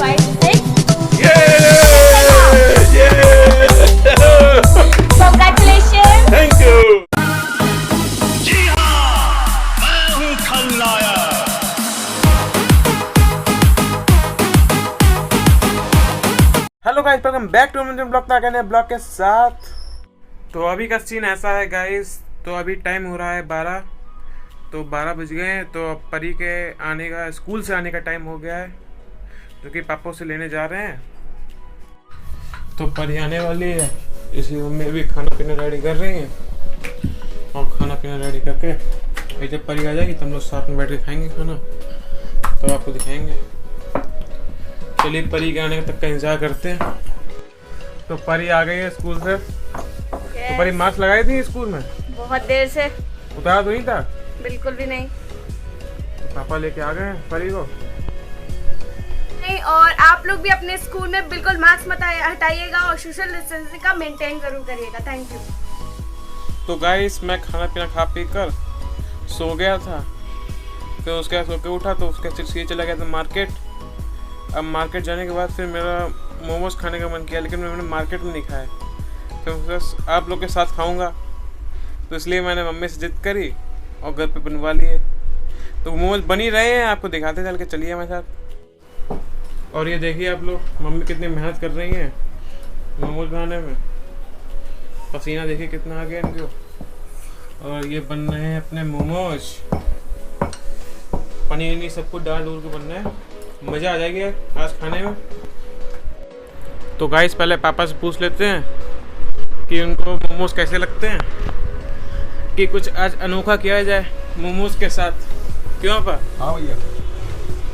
5, 6. Congratulations. Thank you. जी हाँ, मैं हूँ खलनायक। Hello guys, welcome back to मुझे ब्लॉग ब्लॉग के साथ। तो अभी का सीन ऐसा है गाइस, तो अभी टाइम हो रहा है 12, तो 12 बज गए हैं। तो अब परी के आने का, स्कूल से आने का टाइम हो गया है, जो कि पापा से लेने जा रहे हैं। तो परी आने वाली है, इसलिए मम्मी भी खाना पीना रेडी कर रही हैं। और खाना पीना रेडी करके जब परी आ जाएगी तो हम लोग साथ में बैठ के खाएंगे खाना, तो आपको दिखाएंगे। चलिए परी के आने तक का इंतजार करते हैं। तो परी आ गई है स्कूल से। तो परी मास्क लगाई थी स्कूल में? बहुत देर से। उतारा तो नहीं था? बिल्कुल भी नहीं। तो पापा लेके आ गए हैं परी को। नहीं, और आप लोग भी अपने स्कूल में बिल्कुल मास्क मत हटाइएगा और सोशल डिस्टेंसिंग का मेंटेन जरूर करिएगा। Thank you. तो गाइस, मैं खाना पीना खा पी कर सो गया था। फिर उसके बाद सो के उठा तो उसके सीधे चला गया था मार्केट। अब मार्केट जाने के बाद फिर मेरा मोमोज खाने का मन किया, लेकिन मैंने मार्केट में नहीं खाया। तो बस आप लोग के साथ खाऊंगा, तो इसलिए मैंने मम्मी से जिद करी और घर पे बनवा लिए। तो मोमोज बन ही रहे हैं, आपको दिखाते चल के, चलिए हमारे साथ। और ये देखिए आप लोग, मम्मी कितनी मेहनत कर रही हैं मोमोज बनाने में। पसीना देखिए कितना आ गया इनको। और ये बन रहे हैं अपने मोमोज, पनीर नहीं सब कुछ डाल डूल के बन रहे हैं। मज़ा आ जाएगी आज खाने में। तो गाइस, पहले पापा से पूछ लेते हैं कि उनको मोमोज कैसे लगते हैं, कि कुछ आज अनोखा किया जाए मोमोज के साथ। क्यों पापा? हाँ भैया।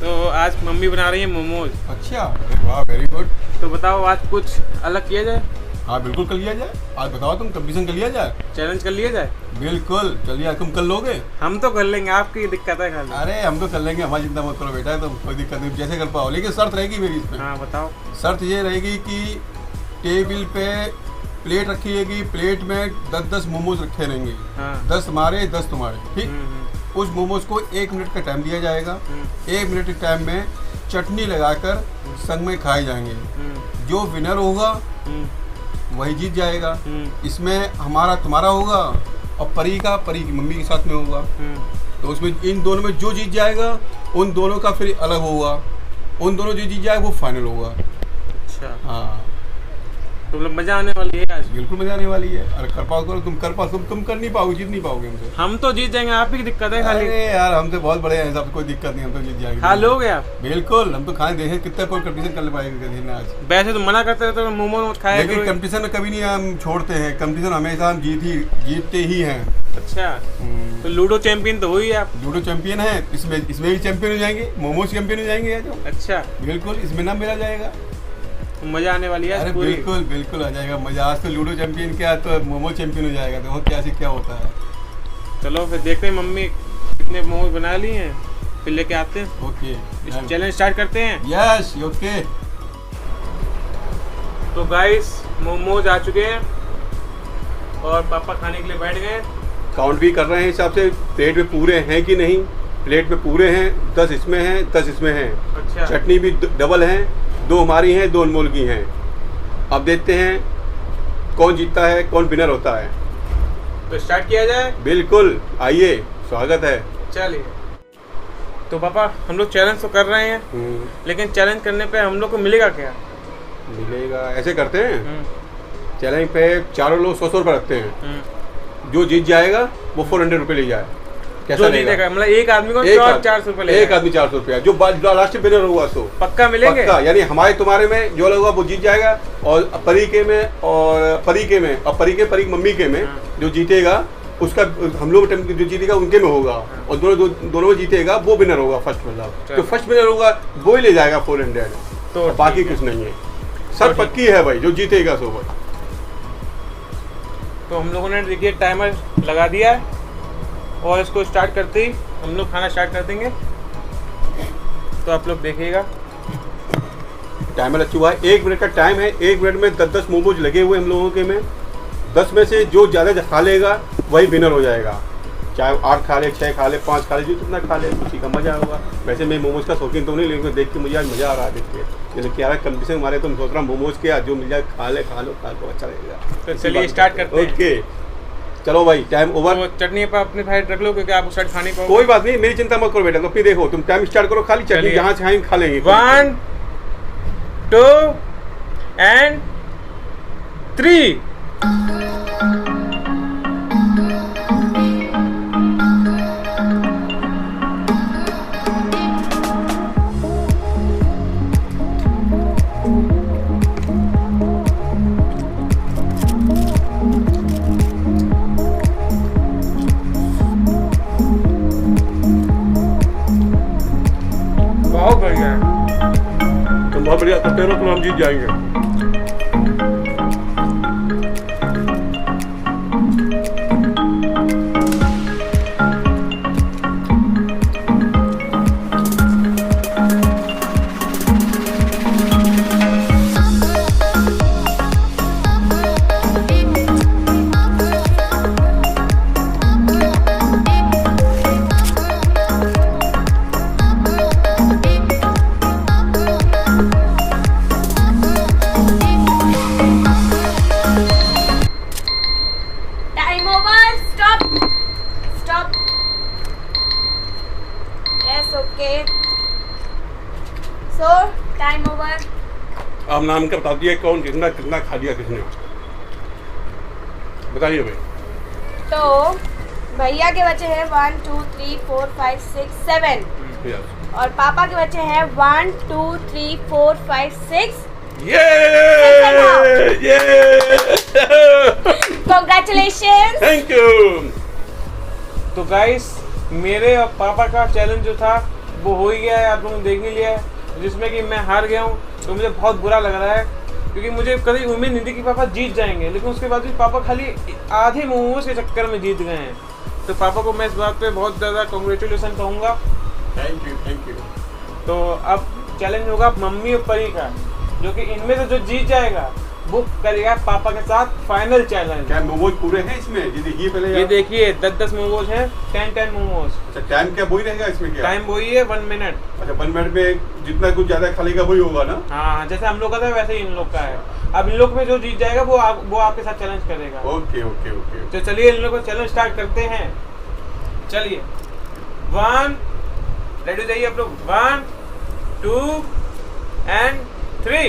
तो आज मम्मी बना रही है मोमोज। अच्छा, वाह, वेरी गुड। तो बताओ आज कुछ अलग किया जाए। हाँ बिल्कुल, कर लिया जाए। आज बताओ, तुम कंपटीशन कर लिया जाए। चैलेंज कर लिया जाए। बिल्कुल चलिए, तुम कर लोगे? हम तो कर लेंगे, आपकी दिक्कत है खाली। अरे हम तो कर लेंगे, हमारी चिंता मत करो बेटा, तुम कोई दिक्कत नहीं, जैसे कर पाओ। लेकिन शर्त रहेगी मेरी इसमें। हाँ बताओ। शर्त ये रहेगी कि टेबल पे प्लेट रखी रहेगी, प्लेट में 10-10 मोमोज रखे रहेंगे। हाँ। 10 हमारे 10 तुम्हारे, ठीक। उस मोमोज को 1 मिनट का टाइम दिया जाएगा। 1 मिनट के टाइम में चटनी लगाकर संग में खाए जाएंगे। जो विनर होगा वही जीत जाएगा। इसमें हमारा तुम्हारा होगा और परी की मम्मी के साथ में होगा। तो उसमें इन दोनों में जो जीत जाएगा उन दोनों का फिर अलग होगा, उन दोनों जो जीत जाएगा वो फाइनल होगा। अच्छा। हाँ, तो मतलब मजा आने वाली है आज। बिल्कुल मजा आने वाली है। अरे कर पाओ करो, तुम कर पाओ, तुम कर नहीं पाओगे, जीत नहीं पाओगे हमसे। हम तो जीत जाएंगे, आप ही की दिक्कत है खाली। अरे यार, हमसे बहुत बड़े हैं, सब कोई दिक्कत नहीं, हम तो जीत जाएंगे। खा लोगे आप? बिल्कुल, हम तो खाए देखें कितने पर कंपटीशन कर पाएंगे आज। वैसे तो मना करते रहते हो मोमोज खाया लेकिन करो। कंपटीशन में कभी नहीं हम छोड़ते हैं, कंपटीशन हमेशा हम जीतते ही हैं। अच्छा, तो लूडो चैंपियन तो हुई आप। लूडो चैंपियन है, इसमें भी चैंपियन हो जाएंगे, मोमोज चैंपियन हो जाएंगे आज हम। अच्छा, बिल्कुल, इसमें नाम मेरा जाएगा। तो मजा आने वाली है अरे आज पूरी। बिल्कुल बिल्कुल आ जाएगा मजा। आज तो लूडो चैंपियन क्या, तो मोमो चैंपियन हो जाएगा। तो क्या से क्या होता है। चलो फिर देखते हैं मम्मी कितने मोमोज बना लिए हैं, फिर लेके आते हैं। ओके, चैलेंज स्टार्ट करते हैं। Yes, okay. तो गाइस, मोमोज आ चुके हैं और पापा खाने के लिए बैठ गए। काउंट भी कर रहे हैं हिसाब से, प्लेट में पूरे हैं कि नहीं। प्लेट में पूरे हैं, 10 इसमें हैं, 10 इसमें हैं। अच्छा। चटनी भी डबल हैं, 2 हमारी हैं, 2 अनमोल की हैं। अब देखते हैं कौन जीतता है, कौन विनर होता है। तो स्टार्ट किया जाए। बिल्कुल, आइए, स्वागत है। चलिए। तो पापा, हम लोग चैलेंज तो कर रहे हैं, लेकिन चैलेंज करने पे हम लोग को मिलेगा क्या? मिलेगा, ऐसे करते हैं। चैलेंज पे चारों लोग 100-100 रुपये रखते हैं। जो जीत जाएगा वो 400 रुपये ले जाए। जो जीतेगा मतलब एक आदमी को 400 रुपये ले। एक आदमी 400 रुपया, जो लास्ट विनर होगा सो पक्का मिलेंगे। पक्का, यानी हमारे तुम्हारे में जो होगा वो जीत जाएगा। और परी के में और परी की मम्मी के में जो जीतेगा उसका, हम लोग जो जीतेगा उनके में होगा। और दोनों में जीतेगा वो विनर होगा, फर्स्ट वाला। तो फर्स्ट विनर होगा वो ही ले जाएगा 400। तो बाकी कुछ नहीं है, सब पक्की है भाई, जो जीतेगा सो भाई। तो हम लोगों ने देखिए टाइमर लगा दिया है और इसको स्टार्ट करते ही हम लोग खाना स्टार्ट कर देंगे। तो आप लोग देखिएगा, टाइमर लग चुका है। 1 मिनट का टाइम है। 1 मिनट में 10-10 मोमोज लगे हुए हम लोगों के में। 10 में से जो ज़्यादा खा लेगा वही विनर हो जाएगा। चाहे 8 खा ले, 6 खा ले, 5 खा ले, जो कितना खा ले उसी का मजा होगा। वैसे मैं मोमोज का शौकीन तो नहीं, लेकिन देख के मुझे आज मजा आ रहा है देख के। जैसे क्या है कंडीशन हमारे, तो मैं सोच रहा हूँ मोमोज के जो मिल जाए खा लो अच्छा लगेगा। तो चलिए स्टार्ट करते हैं। ओके चलो भाई, टाइम ओवर। तो चटनी पर अपने साइड रख लो क्योंकि आप उस साइड खाने को। कोई बात नहीं, मेरी चिंता मत करो बेटा, तो फिर देखो तुम टाइम स्टार्ट करो, खाली चटनी जहाँ चाहे खा लेंगे। 1 2 and 3। बहुत बढ़िया है। तुम बहुत बढ़िया करते हो, तुम हम जीत जाएंगे। Time over, stop. Yes okay, सो टाइम ओवर। अब नाम का बता दिए कौन कितना कितना खा दिया किसने, बताइए भाई। तो भैया के बचे हैं 1 2 3 4 5 6 7 और पापा के बचे हैं 1 2 3 4 5 6। ये Congratulations! Thank you. तो गाइस मेरे और पापा का चैलेंज जो था वो हो ही गया है, आप लोगों ने देख ही लिया है, जिसमें कि मैं हार गया हूँ। तो मुझे बहुत बुरा लग रहा है क्योंकि मुझे कभी उम्मीद नहीं थी कि पापा जीत जाएंगे, लेकिन उसके बाद भी पापा खाली आधे मोमोज के चक्कर में जीत गए हैं। तो पापा को मैं इस बात पे बहुत ज़्यादा कॉन्ग्रेचुलेसन कहूँगा। Thank you. तो अब चैलेंज होगा मम्मी और परी का, जो कि इनमें से जो जीत जाएगा वो करेगा पापा के साथ फाइनल चैलेंज। क्या मोमोज पूरे हैं इसमें? ये देखिए पहले, ये देखिए 10-10 मोमोज हैं, 10-10 मोमोज। अच्छा टाइम क्या वही रहेगा इसमें? क्या टाइम वही है 1 मिनट। अच्छा 1 मिनट में जितना कुछ ज्यादा खालेगा वही होगा ना? हाँ, जैसे हम लोग का था वैसे ही इन लोग का है। अब इन लोग में जो जीत जाएगा वो आपके साथ चैलेंज करेगा। ओके। तो चलिए इन लोग को चैलेंज स्टार्ट करते हैं। चलिए 1 रेडी हो जाइए आप लोग। 1 2 and 3।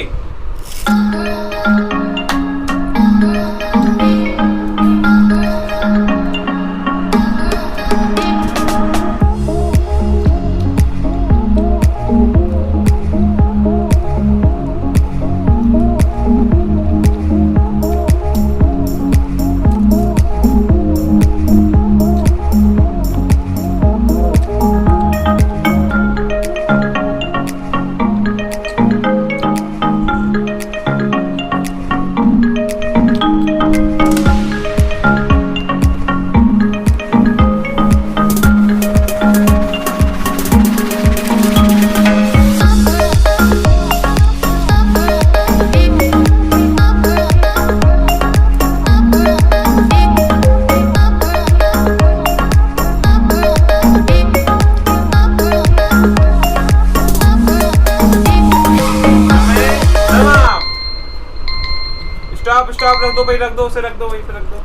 स्टॉप रख दो भाई, रख दो उसे, रख दो वहीं पे रख दो।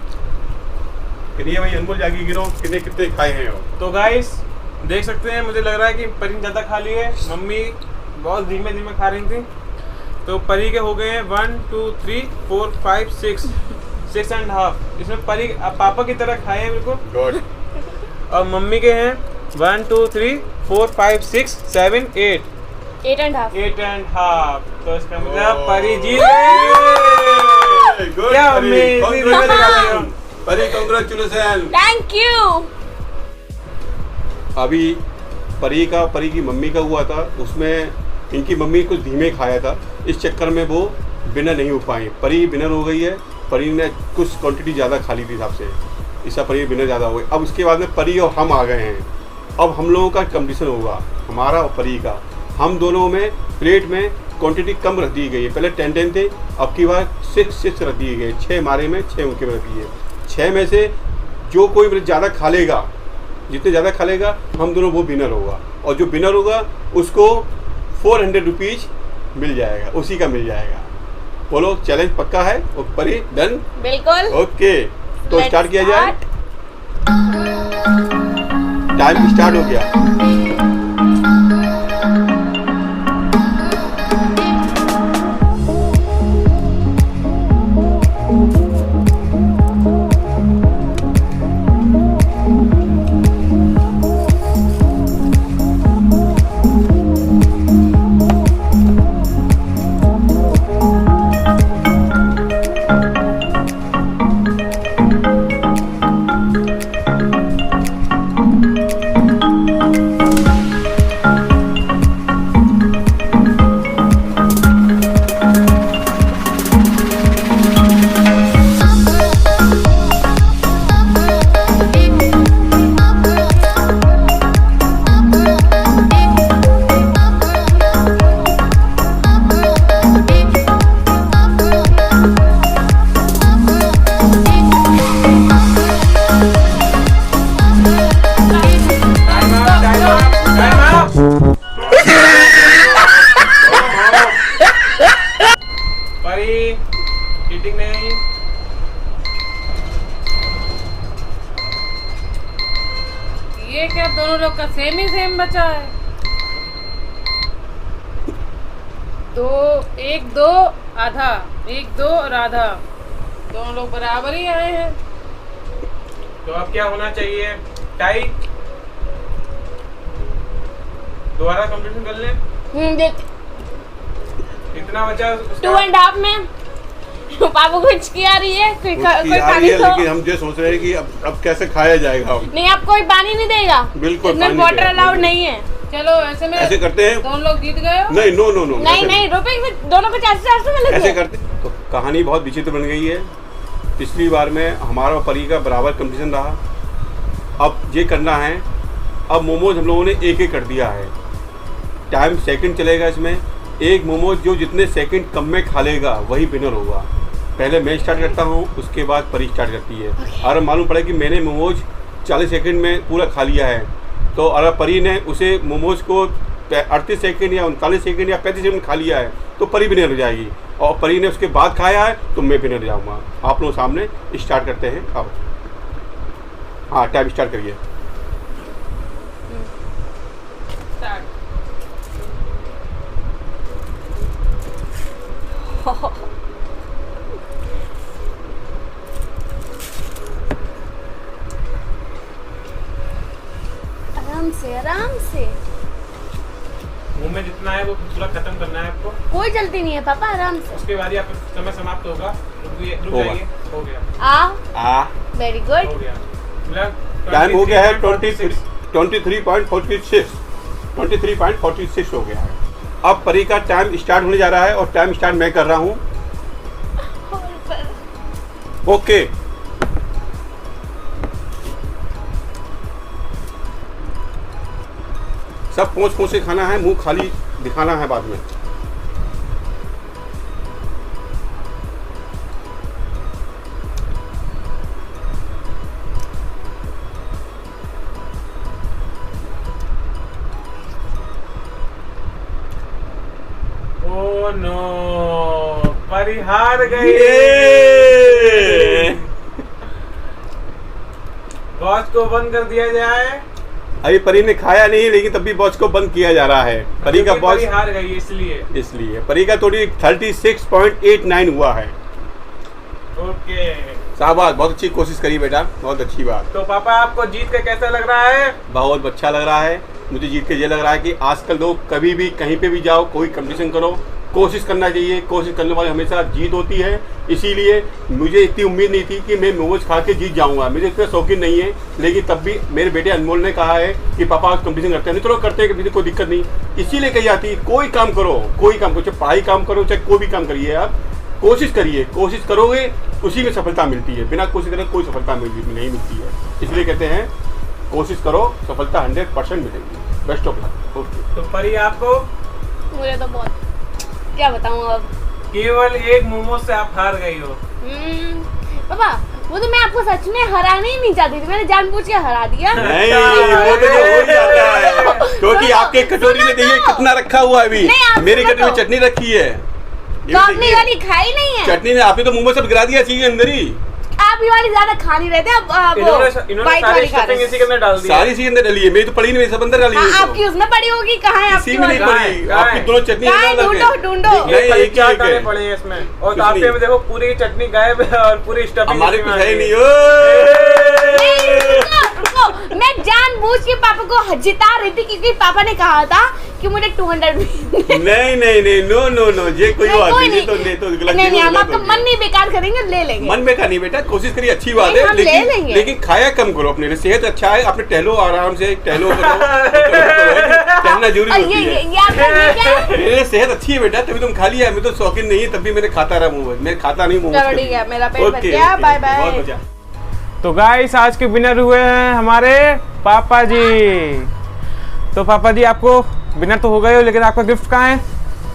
कितनी भाई अनमोल जाके गिनो कितने खाए हैं? तो गाइस देख सकते हैं, मुझे लग रहा है कि परी ने ज़्यादा खा ली है, मम्मी बहुत धीमे धीमे खा रही थी। तो परी के हो गए हैं 1 2 3 4 5 6 एंड हाफ। इसमें परी पापा की तरह खाए हैं बिल्कुल। गुड। और मम्मी के हैं 1 2 3 4 5 6 7 8 8.5। 8.5। तो इसका मतलब परी जीत गई। क्या मम्मी परी कांग्रेचुलेशन। Thank you. अभी परी की मम्मी का हुआ था, उसमें इनकी मम्मी कुछ धीमे खाया था, इस चक्कर में वो विनर नहीं हो पाई। परी विनर हो गई है। परी ने कुछ क्वांटिटी ज़्यादा खा ली थी हिसाब से, इसका परी विनर ज़्यादा हो गई। अब उसके बाद में परी और हम आ गए हैं। अब हम लोगों का कंपटीशन होगा, हमारा और परी का। हम दोनों में प्लेट में क्वांटिटी कम रख दी गई है। पहले 10 थे, अब की बार 6 रख दिए गए। 6 हमारे में, 6 उनके में रख दिए। 6 में से जो कोई ज़्यादा खा लेगा जितने ज़्यादा खा लेगा हम दोनों वो विनर होगा, और जो विनर होगा उसको 400 रुपीज मिल जाएगा, उसी का मिल जाएगा। बोलो चैलेंज पक्का है? परी डन? बिल्कुल। ओके, तो स्टार्ट किया जाए। टाइम स्टार्ट हो गया। परी चीटिंग नहीं। ये क्या दोनों लोग का सेम ही सेम बचा है? 2 1 2 आधा, 1 2 और आधा, दोनों लोग बराबर ही आए हैं। तो अब क्या होना चाहिए? टाई। दोबारा कंप्लीशन कर लें। देख कितना बचा? 2.5 में पापा कुछ किया रही है, कोई पानी तो लेकिन हम जो सोच रहे हैं कि अब कैसे खाया जाएगा। नहीं, अब कोई पानी नहीं देगा, बिल्कुल इसमें वाटर अलाउड नहीं है। चलो ऐसे में ऐसे करते हैं। दोनों लोग जीत गए हो। नहीं, नो नो नो, नहीं रुपए दोनों को 400 मिलेंगे। ऐसे करते। तो कहानी बहुत विचित्र बन गई है। पिछली बार में हमारा और परी का बराबर कंपटीशन रहा, अब ये करना है। अब मोमोज हम लोगों ने एक कर दिया है। टाइम सेकंड चलेगा इसमें। एक मोमोज जो जितने सेकंड कम में खा लेगा वही विनर होगा। पहले मैं स्टार्ट करता हूँ, उसके बाद परी स्टार्ट करती है। और मालूम पड़े कि मैंने मोमोज 40 सेकंड में पूरा खा लिया है, तो अगर परी ने उसे मोमोज को 38 सेकंड या 39 सेकंड या 35 सेकंड खा लिया है तो परी विनर हो जाएगी, और परी ने उसके बाद खाया है तो मैं विनर जाऊँगा। आप लोग सामने स्टार्ट करते हैं। अब हाँ, टाइम स्टार्ट करिए। आराम से मुंह में जितना है वो पूरा खत्म करना है आपको। कोई जल्दी नहीं है पापा, आराम से। उसके बाद ही आपका समय समाप्त होगा। रुक जाइए। हो गया। आ वेरी हो गुड। गया। टाइम हो गया है 23.46 हो गया है। अब परी का टाइम स्टार्ट होने जा रहा है, और टाइम स्टार्ट मैं कर रहा हूँ। ओके, सब पोंछ पोंछ के खाना है, मुंह खाली दिखाना है बाद में। ओह नो, परी हार गई। वॉच को बंद कर दिया जाए। अभी परी ने खाया नहीं, लेकिन तब भी वॉच को बंद किया जा रहा है। परी का वॉच हार गई इसलिए परी का थोड़ी 36.89 हुआ है। ओके, शाबाश, बहुत अच्छी कोशिश करी बेटा, बहुत अच्छी बात। तो पापा आपको जीत के कैसा लग रहा है? बहुत अच्छा लग रहा है मुझे जीत के। ये लग रहा है कि आजकल लोग कभी भी कहीं पे भी जाओ, कोई कंपटीशन करो, कोशिश करना चाहिए। कोशिश करने वाले हमेशा जीत होती है। इसीलिए मुझे इतनी उम्मीद नहीं थी कि मैं मोमोज खा के जीत जाऊंगा। मुझे इतना शौकीन नहीं है, लेकिन तब भी मेरे बेटे अनमोल ने कहा है कि पापा आज कंपटीशन करते हैं। नहीं तो लोग करते हैं, किसी कोई दिक्कत नहीं। इसीलिए कही जाती है कोई काम करो, चाहे पढ़ाई काम करो, चाहे कोई भी काम करिए, आप कोशिश करिए। कोशिश करोगे उसी में सफलता मिलती है। बिना कोशिश करे कोई सफलता नहीं मिलती है। इसलिए कहते हैं कोशिश करो, सफलता 100% मिलेगी। Best of luck. ओके, तो परी आपको मुझे तो बहुत, क्या बताऊं अब। केवल एक मोमोज से आप हार गई हो। पापा वो तो मैं आपको सच में हराना ही नहीं चाहती थी, मैंने जानबूझ के हरा दिया। नहीं, वो तो जो हो ही जाता है, क्योंकि आपके कटोरी में देखिए कितना रखा हुआ है अभी। नहीं, आप मेरी सुनो कटोरी में तो। चटनी रखी है, तो आपने ये वाली खाई नहीं है? चटनी ने आपने तो मुंह में सब गिरा दिया चीज अंदर ही। आप ये वाली ज्यादा खा नहीं रहे थे, अब वो इन्होंने वाइट सारी वाली खा रहे स्टफिंग हैं। इसी के अंदर डाल दी है। सारी चीज अंदर डली है, मेरी तो पड़ी नहीं, मेरी सब अंदर डाली हाँ, है। आपकी उसमें पड़ी होगी, कहाँ है इसी आपकी में नहीं वाली? पड़ी, आपकी दोनों चटनी कहाँ है? अलग अलग ढूंढो है। ढूंढो। नहीं, नहीं, एक ही चार एक दाने है। पड़े हैं इसमें, और कुछ आपके नहीं। में देखो पूरी चटनी गायब है और पूरी स्टफिंग हमारे इसी कुछ में है ही आ नहीं। नहीं, रुको, मैं जानबूझ के पापा को जिता रही थी, क्योंकि पापा ने कहा था कि मुझे 200 नहीं नहीं नहीं, नो नो नो, ये कोई बात नहीं, ये तो गलत नहीं, हम गलत आपका हो मन गया। नहीं बेकार करेंगे, ले लेंगे। मन में का नहीं बेटा, कोशिश करिए, अच्छी बात नहीं, है, हम ले लेंगे। लेकिन खाया कम करो अपने लिए, सेहत अच्छा है, अपने टहलो आराम से, टहलो करो, टहलना जरूरी और होती है। ये आपका ये क्या है? मेरे लिए सेहत अच्छी है बेटा, तभी तुम खा लिया, मैं तो शौकीन नहीं है, तब भी मैंने खाता रहा मोमोज, मैं खाता नहीं मोमोज। चलो ठीक है, मेरा पेट भर गया, बाय बाय। बहुत मजा। तो गाइस आज के विनर हुए हैं हमारे पापा जी। तो पापा जी आपको विनर तो हो गए हो, लेकिन आपका गिफ्ट कहाँ है?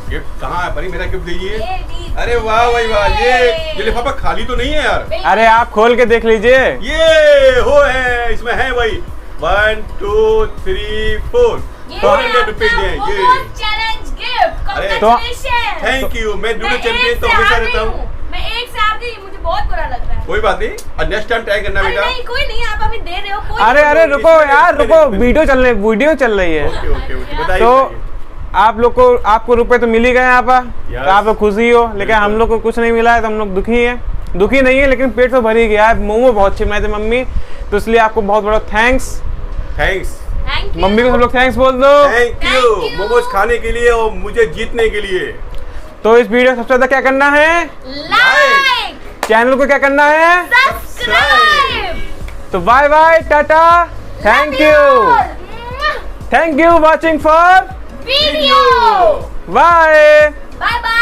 गिफ्ट कहाँ है परी, मेरा गिफ्ट दीजिए। ये ली। अरे वाह भाई वाह, ये लिफाफा खाली तो नहीं है यार। अरे आप खोल के देख लीजिए। ये हो है, इसमें है भाई 1 2 3 4 ये 400 आपका रुपीज है ये। Momos challenge gift. अरे, कांग्रेचुलेशन। थैंक यू, मैं जूडो मैं चैंपियन एक तो से हमेशा हार रहता गई हूँ। मैं एक से हार गई, मुझे बहुत बुरा लग रहा है। कोई बात नहीं, और नेक्स्ट टाइम ट्राई करना अरे बेटा। नहीं, कोई नहीं, आप अभी दे रहे हो, कोई अरे नहीं। अरे रुको यार, रुको, वीडियो चल रही है। ओके ओके ओके, बताइए तो बताइए। आप लोग को आपको रुपए तो मिल ही गए यहाँ पर, तो आप लोग खुशी हो, लेकिन हम लोग को कुछ नहीं मिला है, तो हम लोग दुखी हैं। दुखी नहीं है, लेकिन पेट तो भर ही गया है। मोमो बहुत अच्छे बनाए थे मम्मी, तो इसलिए आपको बहुत बड़ा thanks. Thanks, Thank you। Mummy को सब लोग थैंक्स बोल दो। Thank you Thank you। Momos खाने के लिए और मुझे जीतने के लिए। तो इस वीडियो को सबसे ज्यादा क्या करना है? लाइक, चैनल को क्या करना है? सब्सक्राइब। तो bye bye, tata, thank you, thank you watching for video. Bye. Bye bye.